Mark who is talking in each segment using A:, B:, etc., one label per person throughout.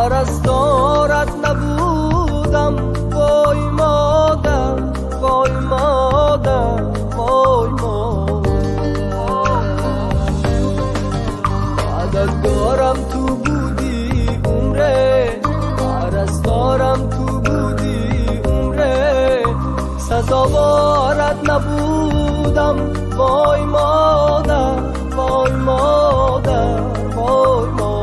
A: پرستارت نبودم، وای مادر، وای مادر، وای مادر. عدد دارم تو بودی عمره، پرستارم تو بودی عمره، سزاوارت نبودم، وای مادر، وای مادر، وای مادر.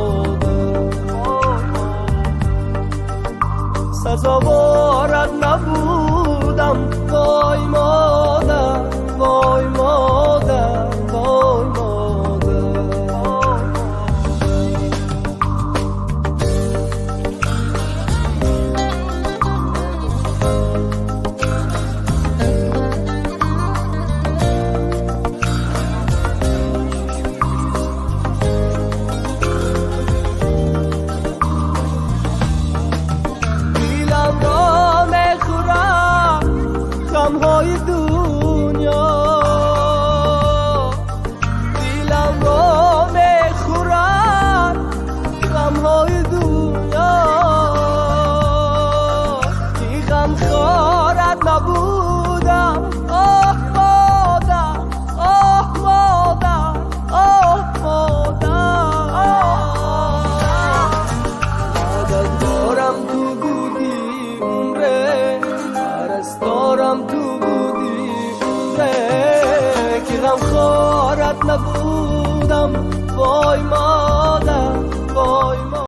A: سزاوارت نبودم، وای مادر، وای مادر، وای مادر. غمهای دنیا دیلم را میخورد، غمهای دنیا کی غم خورد نبودم، آه مادر، آه مادر، آه مادر. عدد دارم تو بودی عمره، پرستارم تو بودی عمره، که غم خورت نبودم، وای ما